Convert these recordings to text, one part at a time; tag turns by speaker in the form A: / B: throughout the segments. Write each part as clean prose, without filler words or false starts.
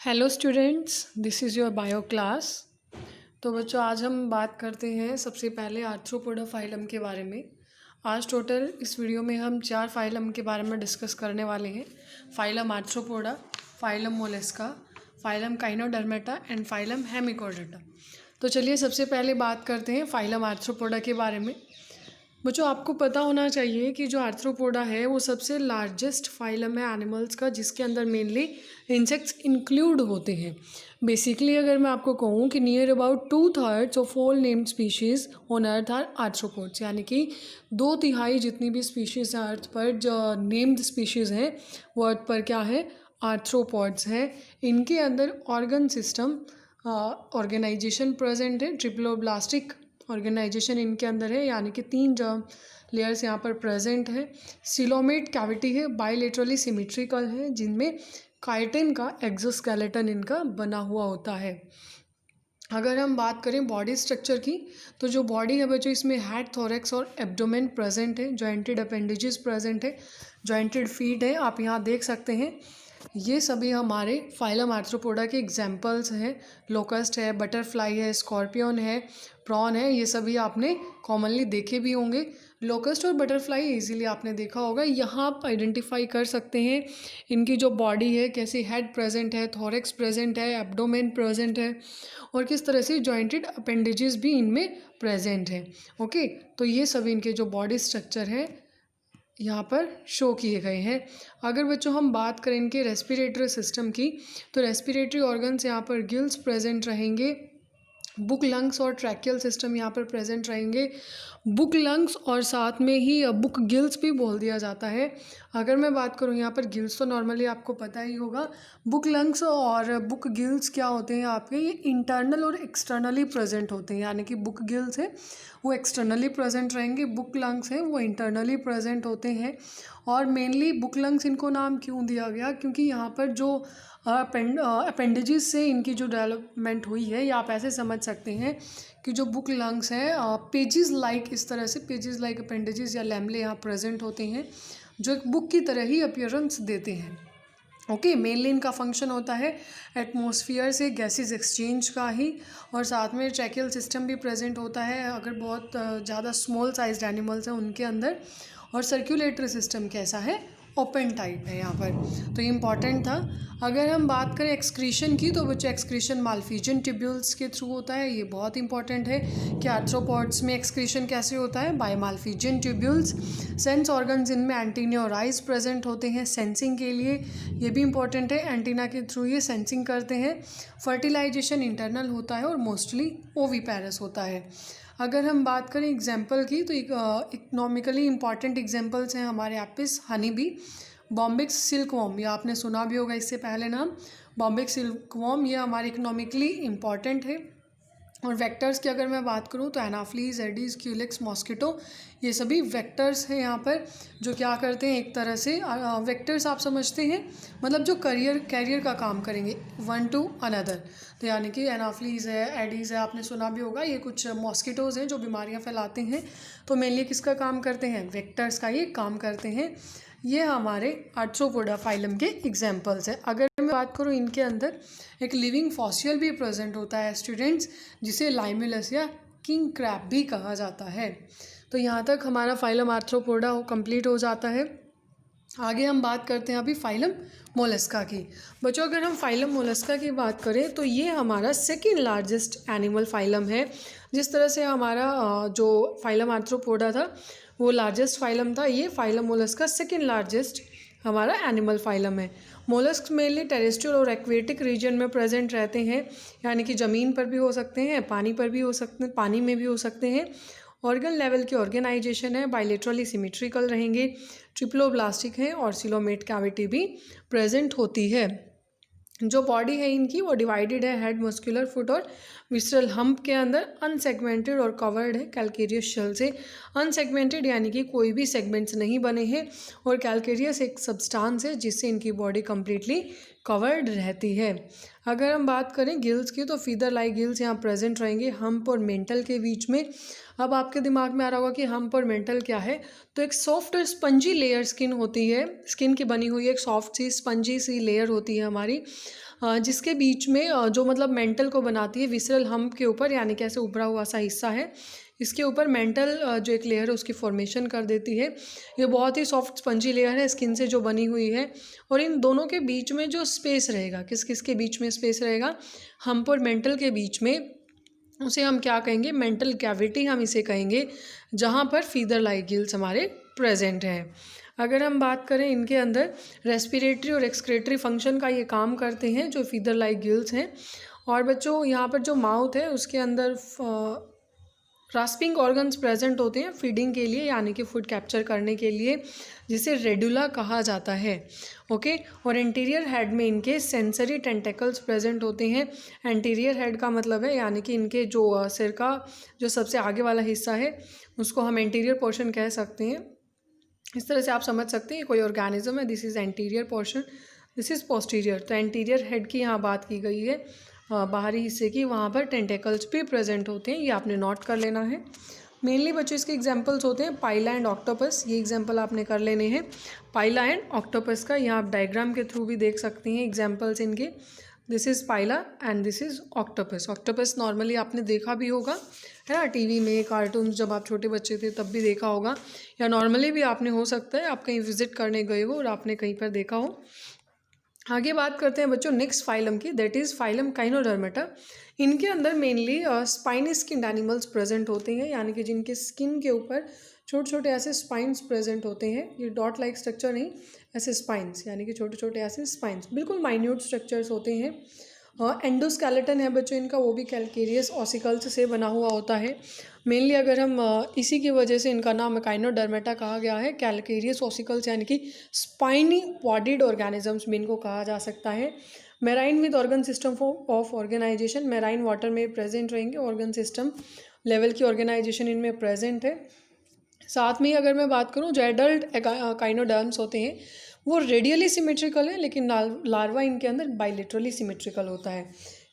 A: Hello students, this is your bio class. तो बच्चों, आज हम बात करते हैं सबसे पहले आर्थ्रोपोडा फाइलम के बारे में। आज टोटल इस वीडियो में हम 4 फाइलम के बारे में डिस्कस करने वाले हैं। Phylum Arthropoda, phylum Mollusca, phylum Echinodermata and phylum Hemichordata. तो चलिए सबसे पहले बात करते हैं फाइलम आर्थ्रोपोडा के बारे में। बच्चों, आपको पता होना चाहिए कि जो आर्थ्रोपोडा है वो सबसे लार्जेस्ट फाइलम है एनिमल्स का, जिसके अंदर मेनली इंसेक्ट्स इंक्लूड होते हैं। बेसिकली अगर मैं आपको कहूँ कि near about 2/3 of all named species on earth are arthropods, यानी कि 2/3 जितनी भी स्पीशीज़ हैं अर्थ पर, जो नेम्ड स्पीशीज़ हैं वो अर्थ पर क्या है, आर्थ्रोपोड्स हैं। इनके अंदर ऑर्गन सिस्टम ऑर्गेनाइजेशन प्रेजेंट है। ट्रिप्लोब्लास्टिक ऑर्गेनाइजेशन इनके अंदर है, यानी कि 3 लेयर्स यहाँ पर प्रेजेंट है। सिलोमेट कैविटी है, बाइलेटरली सिमेट्रिकल है, जिनमें काइटिन का एक्सोस्केलेटन इनका बना हुआ होता है। अगर हम बात करें बॉडी स्ट्रक्चर की, तो जो बॉडी है बच्चों, इसमें हेड, थोरैक्स और एब्डोमेन प्रेजेंट है। जॉइंटेड अपेंडेजेस प्रेजेंट है, जॉइंटेड फीट है, आप यहाँ देख सकते हैं। ये सभी हमारे फाइलम आर्थ्रोपोडा के एग्जाम्पल्स हैं। लोकस्ट है, बटरफ्लाई है, स्कॉर्पियन है, प्रॉन है, ये सभी आपने कॉमनली देखे भी होंगे। लोकस्ट और बटरफ्लाई इजीली आपने देखा होगा। यहाँ आप आइडेंटिफाई कर सकते हैं इनकी जो बॉडी है, कैसी हेड प्रेजेंट है, थोरैक्स प्रेजेंट है, एब्डोमेन प्रेजेंट है, और किस तरह से जॉइंटेड अपेंडेजेस भी इनमें प्रेजेंट है। ओके, तो ये सभी इनके जो बॉडी स्ट्रक्चर है यहाँ पर शो किए गए हैं। अगर बच्चों हम बात करें इनके रेस्पिरेटरी सिस्टम की, तो रेस्पिरेटरी ऑर्गन्स यहाँ पर गिल्स प्रेजेंट रहेंगे। बुक, लंग्स और ट्रैकियल सिस्टम यहाँ पर प्रेजेंट रहेंगे। बुक, लंग्स और साथ में ही बुक गिल्स भी बोल दिया जाता है। अगर मैं बात करूँ यहाँ पर गिल्स, तो नॉर्मली आपको पता ही होगा। बुक, लंग्स और बुक गिल्स क्या होते हैं आपके, ये इंटरनल और एक्सटर्नली प्रेजेंट होते हैं। यानी कि बुक गिल्स है वो एक्सटर्नली प्रेजेंट रहेंगे, बुक लंग्स हैं वो इंटरनली प्रेजेंट होते हैं। और मेनली बुक लंग्स इनको नाम क्यों दिया गया, क्योंकि यहाँ पर जो अपेंडेजेस से इनकी जो डेवलपमेंट हुई है, या आप ऐसे समझ सकते हैं कि जो बुक लंग्स हैं पेजेस लाइक, इस तरह से पेजेस लाइक अपेंडेजेस या लैमले यहाँ प्रेजेंट होते हैं, जो एक बुक की तरह ही अपीयरेंस देते हैं। ओके, मेनली इनका फंक्शन होता है एटमॉस्फेयर से गैसेस एक्सचेंज का ही, और साथ में ट्रैकियल सिस्टम भी प्रेजेंट होता है अगर बहुत ज़्यादा स्मॉल साइज्ड एनिमल्स हैं उनके अंदर। और सर्कुलेटरी सिस्टम कैसा है, ओपन टाइप है यहाँ पर, तो ये इम्पॉर्टेंट था। अगर हम बात करें एक्सक्रीशन की, तो बच्चे एक्सक्रीशन माल्फिजियन ट्यूब्यूल्स के थ्रू होता है। ये बहुत इंपॉर्टेंट है कि आर्थ्रोपॉड्स में एक्सक्रीशन कैसे होता है, by Malpighian tubules. Sense organs इनमें एंटीना और आइज प्रेजेंट होते हैं सेंसिंग के लिए, ये भी इंपॉर्टेंट है, एंटीना के थ्रू ये सेंसिंग करते हैं। फर्टिलाइजेशन इंटरनल होता है और मोस्टली ओवीपैरस होता है। अगर हम बात करें एग्जाम्पल की, तो इकोनॉमिकली इंपॉर्टेंट एग्जाम्पल्स हैं हमारे Apis, honey bee, Bombyx silkworm, ये आपने सुना भी होगा इससे पहले नाम, बॉम्बिक्स सिल्कवॉर्म, ये हमारे इकोनॉमिकली इंपॉर्टेंट है। और वेक्टर्स की अगर मैं बात करूँ, तो एनाफ्लीज, एडीज, क्यूलिक्स, मॉस्किटो, ये सभी वेक्टर्स हैं यहाँ पर, जो क्या करते हैं, एक तरह से वेक्टर्स आप समझते हैं, मतलब जो कैरियर का काम करेंगे वन टू अनदर। तो यानी कि एनाफ्लीज है, एडीज है, आपने सुना भी होगा, ये कुछ मॉस्किटोज़ हैं जो बीमारियाँ फैलाते हैं। तो मेनली किसका काम करते हैं, वेक्टर्स का ये काम करते हैं। ये हमारे आर्थ्रोपोडा फाइलम के एग्जाम्पल्स हैं। अगर मैं बात करूँ, इनके अंदर एक लिविंग फॉसिल भी प्रेजेंट होता है स्टूडेंट्स, जिसे लाइमुलस या किंग क्रैब भी कहा जाता है। तो यहाँ तक हमारा फाइलम आर्थ्रोपोडा कंप्लीट हो जाता है। आगे हम बात करते हैं अभी फाइलम मोलस्का की। बच्चों, अगर हम फाइलम मोलस्का की बात करें, तो ये हमारा सेकेंड लार्जेस्ट एनिमल फाइलम है। जिस तरह से हमारा जो फाइलम आर्थ्रोपोडा था वो लार्जेस्ट फाइलम था, ये फाइलम मोलस्का सेकेंड लार्जेस्ट हमारा एनिमल फाइलम है। मोलस्क मेनली टेरेस्ट्रियल और एक्वेटिक रीजन में प्रेजेंट रहते हैं, यानी कि ज़मीन पर भी हो सकते हैं, पानी पर भी हो सकते हैं, पानी में भी हो सकते हैं। ऑर्गन लेवल की ऑर्गेनाइजेशन है, बाइलेटरली सिमेट्रिकल रहेंगे, ट्रिप्लोब्लास्टिक है, और सिलोमेट कैविटी भी प्रेजेंट होती है। जो बॉडी है इनकी वो डिवाइडेड है हेड, मस्कुलर, फुट और विसरल हम्प के अंदर, अनसेगमेंटेड और कवर्ड है कैल्केरियस शेल से। अनसेगमेंटेड यानी कि कोई भी सेगमेंट्स नहीं बने हैं, और कैल्केरियस एक सब्सटेंस है जिससे इनकी बॉडी कम्प्लीटली कवर्ड रहती है। अगर हम बात करें गिल्स की तो फीदर लाइक गिल्स यहाँ प्रेजेंट रहेंगे हम्प और मेंटल के बीच में। अब आपके दिमाग में आ रहा होगा कि हम्प और मेंटल क्या है, तो एक सॉफ्ट और स्पंजी लेयर स्किन होती है, स्किन की बनी हुई एक सॉफ्ट सी स्पंजी सी लेयर होती है हमारी, जिसके बीच में जो मतलब मेंटल को बनाती है विसरल हम्प के ऊपर, यानी कि ऐसे उभरा हुआ सा हिस्सा है, इसके ऊपर मेंटल जो एक लेयर है उसकी फॉर्मेशन कर देती है। ये बहुत ही सॉफ्ट स्पंजी लेयर है स्किन से जो बनी हुई है, और इन दोनों के बीच में जो स्पेस रहेगा, किस किस के बीच में स्पेस रहेगा, हम्प और मेंटल के बीच में, उसे हम क्या कहेंगे, मेंटल कैविटी हम इसे कहेंगे, जहाँ पर फीदर लाइक गिल्स हमारे प्रेजेंट हैं। अगर हम बात करें इनके अंदर रेस्पिरेटरी और एक्सक्रेटरी फंक्शन का ये काम करते हैं जो फीदर लाइक गिल्स हैं। और बच्चों यहाँ पर जो माउथ है उसके अंदर रास्पिंग ऑर्गन्स प्रेजेंट होते हैं फीडिंग के लिए, यानी कि फूड कैप्चर करने के लिए, जिसे रेडुला कहा जाता है। ओके, और एंटीरियर हेड में इनके सेंसरी टेंटेकल्स प्रेजेंट होते हैं। एंटीरियर हेड का मतलब है यानी कि इनके जो सिर का जो सबसे आगे वाला हिस्सा है उसको हम एंटीरियर पोर्शन कह सकते हैं। इस तरह से आप समझ सकते हैं कोई ऑर्गेनिज्म है, this is anterior portion, this is posterior. तो एंटीरियर हेड की यहाँ बात की गई है, बाहरी हिस्से की, वहाँ पर टेंटेकल्स भी प्रेजेंट होते हैं, ये आपने नोट कर लेना है। मेनली बच्चों इसके एग्जांपल्स होते हैं पाइला एंड ऑक्टोपस, ये एग्जांपल आपने कर लेने हैं पाइला एंड ऑक्टोपस का। यहाँ आप डायग्राम के थ्रू भी देख सकते हैं एग्जांपल्स इनके। This is Pila and this is octopus. Octopus normally आपने देखा भी होगा, है ना, टीवी में कार्टून जब आप छोटे बच्चे थे तब भी देखा होगा, या नॉर्मली भी आपने हो सकता है आप कहीं विजिट करने गए हो और आपने कहीं पर देखा हो। आगे बात करते हैं बच्चों नेक्स्ट फाइलम की, दैट इज़ फाइलम काइनोडर्मेटा। इनके अंदर mainly spiny skin animals present होते हैं, यानी कि जिनके स्किन के ऊपर छोटे छोटे ऐसे स्पाइंस प्रेजेंट होते हैं। ये डॉट लाइक स्ट्रक्चर नहीं, ऐसे स्पाइंस, यानी कि छोटे छोटे ऐसे स्पाइंस, बिल्कुल माइन्यूट स्ट्रक्चर्स होते हैं। एंडोस्केलेटन है बच्चों इनका, वो भी कैलकेरियस ऑसिकल्स से बना हुआ होता है। मेनली अगर हम इसी की वजह से इनका नाम काइनोडर्मेटा कहा गया है, कैलकेरियस ऑसिकल्स यानी कि स्पाइनी बॉडीड ऑर्गेनिजम्स भी इनको कहा जा सकता है। Marine with organ system of organisation, marine water में प्रेजेंट रहेंगे, ऑर्गन सिस्टम लेवल की ऑर्गेनाइजेशन इनमें प्रेजेंट है। साथ में ही अगर मैं बात करूँ जो एडल्ट काइनोडर्म्स होते हैं वो रेडियली सिमेट्रिकल है, लेकिन लार्वा इनके अंदर बाइलेटरली सिमेट्रिकल होता है।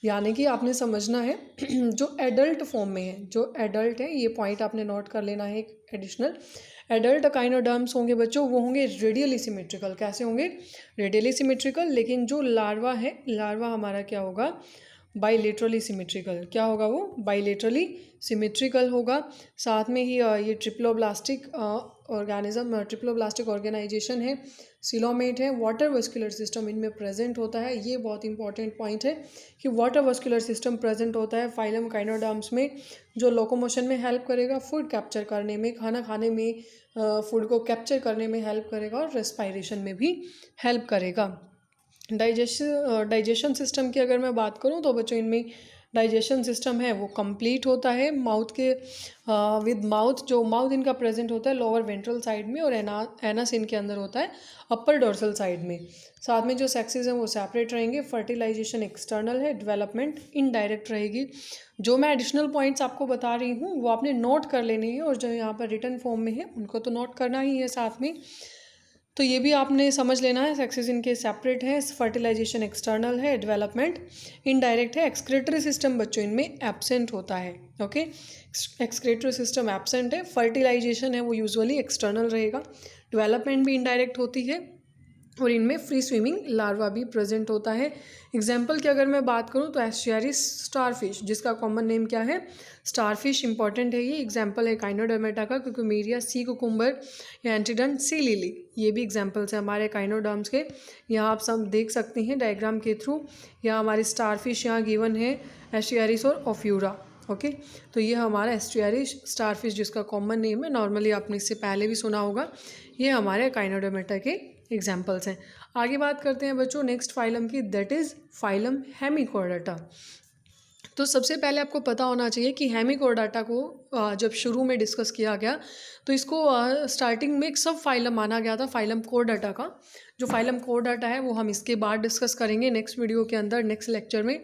A: यानी कि आपने समझना है जो एडल्ट फॉर्म में है, जो एडल्ट है, ये पॉइंट आपने नोट कर लेना है एक एडिशनल। एडल्ट काइनोडर्म्स होंगे बच्चों वो होंगे रेडियली सिमेट्रिकल। कैसे होंगे? Radially symmetrical. लेकिन जो लार्वा है, लार्वा हमारा क्या होगा? Bilaterally symmetrical. क्या होगा वो? बाइलेटरली सिमेट्रिकल होगा। साथ में ही ये ट्रिप्लोब्लास्टिक ऑर्गेनिज्म, ट्रिप्लोब्लास्टिक ऑर्गेनाइजेशन है, सिलोमेट है, वाटर वस्कुलर सिस्टम इनमें प्रेजेंट होता है। ये बहुत इंपॉर्टेंट पॉइंट है कि वाटर वस्कुलर सिस्टम प्रेजेंट होता है फाइलम काइनोडर्म्स में, जो लोकोमोशन में हेल्प करेगा, फूड कैप्चर करने में, खाना खाने में फूड को कैप्चर करने में हेल्प करेगा, और रेस्पायरेशन में भी हेल्प करेगा। डाइजेशन सिस्टम की अगर मैं बात करूं तो बच्चों इनमें डाइजेशन सिस्टम है वो कंप्लीट होता है माउथ के विद माउथ। जो माउथ इनका प्रेजेंट होता है लोअर वेंट्रल साइड में, और एनस इनके अंदर होता है अपर डोर्सल साइड में। साथ में जो सेक्सेस हैं वो सेपरेट रहेंगे। फर्टिलाइजेशन एक्सटर्नल है, डेवलपमेंट इनडायरेक्ट रहेगी। जो मैं एडिशनल पॉइंट्स आपको बता रही हूँ वो आपने नोट कर लेने हैं, और जो यहाँ पर रिटन फॉर्म में है उनको तो नोट करना ही है साथ में। तो ये भी आपने समझ लेना है, सेक्सेस इनके सेपरेट है, फर्टिलाइजेशन एक्सटर्नल है, डेवलपमेंट इनडायरेक्ट है। एक्सक्रेटरी सिस्टम बच्चों इनमें एब्सेंट होता है। ओके, एक्सक्रेटरी सिस्टम एब्सेंट है। फर्टिलाइजेशन है वो यूजुअली एक्सटर्नल रहेगा, डेवलपमेंट भी इनडायरेक्ट होती है, और इनमें फ्री स्विमिंग लार्वा भी प्रेजेंट होता है। एग्जाम्पल की अगर मैं बात करूँ तो एस्चुरिस स्टारफिश, जिसका कॉमन नेम क्या है? स्टारफिश। इंपॉर्टेंट है ये। एग्जाम्पल है काइनोडर्मेटा का, क्यूकुमेरिया, सी कुकुम्बर या एंटीडन, सी लिली, ये भी एग्जाम्पल्स हैं हमारे काइनोडर्म्स के। यहाँ आप सब देख सकते हैं डायग्राम के थ्रू। यहाँ हमारी स्टारफिश यहाँ गिवन है, एस्चुरिस और ओफ्यूरा। ओके, तो ये हमारा एस्चुरिस स्टारफिश जिसका कॉमन नेम है, नॉर्मली आपने इससे पहले भी सुना होगा। ये हमारे काइनोडर्मेटा के एग्जाम्पल्स हैं। आगे बात करते हैं बच्चों नेक्स्ट फाइलम की, दैट इज़ फाइलम हेमिकोर्डाटा। तो सबसे पहले आपको पता होना चाहिए कि हेमिकोर्डाटा को जब शुरू में डिस्कस किया गया तो इसको स्टार्टिंग में एक सब फाइलम माना गया था, फाइलम कोर्डाटा का। जो फाइलम कोर्डाटा है वो हम इसके बाद डिस्कस करेंगे नेक्स्ट वीडियो के अंदर, नेक्स्ट लेक्चर में।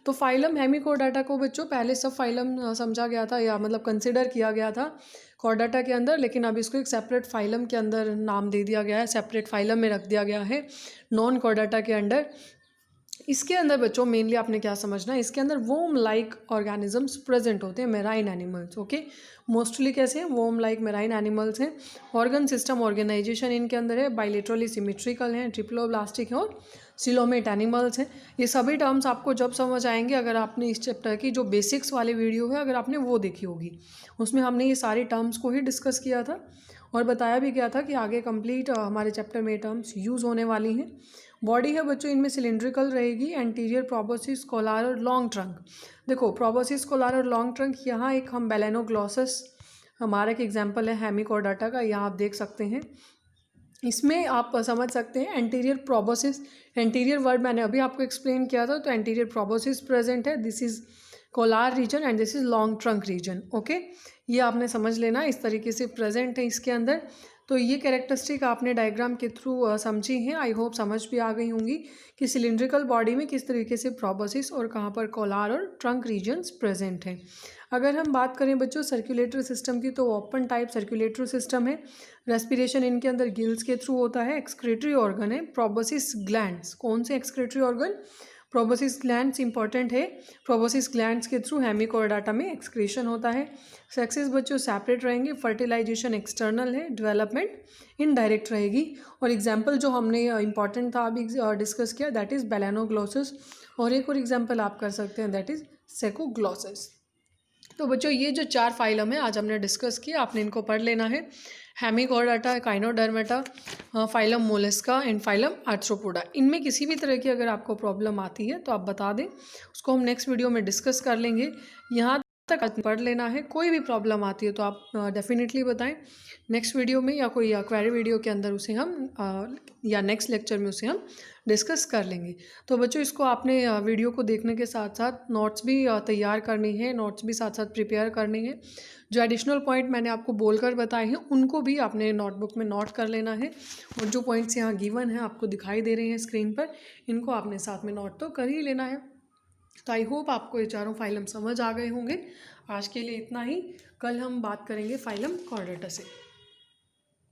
A: तो फाइलम हेमिकोर्डाटा को बच्चों पहले सब फाइलम समझा गया था, या मतलब कंसिडर किया गया था कॉर्डाटा के अंदर, लेकिन अब इसको एक सेपरेट फाइलम के अंदर नाम दे दिया गया है, सेपरेट फाइलम में रख दिया गया है, नॉन कॉर्डाटा के अंडर। इसके अंदर बच्चों मेनली आपने क्या समझना है, इसके अंदर वोम लाइक ऑर्गेनिजम्स प्रेजेंट होते हैं, मेराइन एनिमल्स। ओके, मोस्टली कैसे हैं, वोम लाइक मेराइन एनिमल्स हैं। ऑर्गन सिस्टम ऑर्गेनाइजेशन इनके अंदर है, बाइलेटरली सिमेट्रिकल हैं, ट्रिप्लोब्लास्टिक हैं और सिलोमेट एनिमल्स हैं। ये सभी टर्म्स आपको जब समझ आएंगे अगर आपने इस चैप्टर की जो बेसिक्स वाली वीडियो है अगर आपने वो देखी होगी, उसमें हमने ये सारी टर्म्स को ही डिस्कस किया था और बताया भी गया था कि आगे कंप्लीट हमारे चैप्टर में टर्म्स यूज़ होने वाली हैं। बॉडी है बच्चों इनमें सिलिंड्रिकल रहेगी, एंटीरियर प्रोबोसिस कोलार और लॉन्ग ट्रंक। देखो प्रोबोसिस कोलार और लॉन्ग ट्रंक, यहाँ एक हम बेलेनोग्लॉसस हमारा एक एग्जांपल है हेमिकोडाटा का, यहाँ आप देख सकते हैं। इसमें आप समझ सकते हैं एंटीरियर प्रोबोसिस, एंटीरियर वर्ड मैंने अभी आपको एक्सप्लेन किया था, तो एंटीरियर प्रोबोसिस प्रेजेंट है, this is collar region and this is long trunk region. Okay, ये आपने समझ लेना, इस तरीके से प्रेजेंट है इसके अंदर। तो ये कैरेक्टरिस्टिक आपने डायग्राम के थ्रू समझी हैं, आई होप समझ भी आ गई होंगी कि सिलिंड्रिकल बॉडी में किस तरीके से प्रोबोसिस और कहाँ पर कोलार और ट्रंक रीजन्स प्रेजेंट हैं। अगर हम बात करें बच्चों सर्कुलेटरी सिस्टम की, तो ओपन टाइप सर्कुलेटरी सिस्टम है, रेस्पिरेशन इनके अंदर गिल्स के थ्रू होता है। एक्सक्रीटरी ऑर्गन है प्रोबोसिस ग्लैंड्स, कौन से excretory organ, proboscis glands important है, प्रोबोसिस ग्लैंड्स के थ्रू हेमिकोडाटा में एक्सक्रीशन होता है। सेक्सेस बच्चों सेपरेट रहेंगे, फर्टिलाइजेशन एक्सटर्नल है, डेवलपमेंट इनडायरेक्ट रहेगी। और एग्जांपल जो हमने इंपॉर्टेंट था अभी डिस्कस किया दैट इज़ बेलेनोग्लॉसस, और एक और एग्जांपल आप कर सकते हैं दैट इज़ सेकोग्लॉसस। तो बच्चों ये जो 4 फाइलम है आज हमने डिस्कस किया, आपने इनको पढ़ लेना है, Hemichordata, Echinodermata, phylum Mollusca and phylum Arthropoda. इनमें किसी भी तरह की अगर आपको प्रॉब्लम आती है तो आप बता दें, उसको हम नेक्स्ट वीडियो में डिस्कस कर लेंगे। यहाँ तक पढ़ लेना है, कोई भी प्रॉब्लम आती है तो आप डेफिनेटली बताएं, नेक्स्ट वीडियो में या कोई क्वेरी वीडियो के अंदर उसे हम या नेक्स्ट लेक्चर में उसे हम डिस्कस कर लेंगे। तो बच्चों इसको आपने वीडियो को देखने के साथ साथ नोट्स भी तैयार करनी है, नोट्स भी साथ साथ प्रिपेयर करने हैं। जो एडिशनल पॉइंट मैंने आपको बोलकर बताए हैं उनको भी आपने नोटबुक में नोट कर लेना है, और जो पॉइंट्स यहाँ गिवन हैं आपको दिखाई दे रहे हैं स्क्रीन पर, इनको आपने साथ में नोट तो कर ही लेना है। तो आई होप आपको ये चारों फाइलम समझ आ गए होंगे। आज के लिए इतना ही, कल हम बात करेंगे फाइलम कॉर्डेटा से।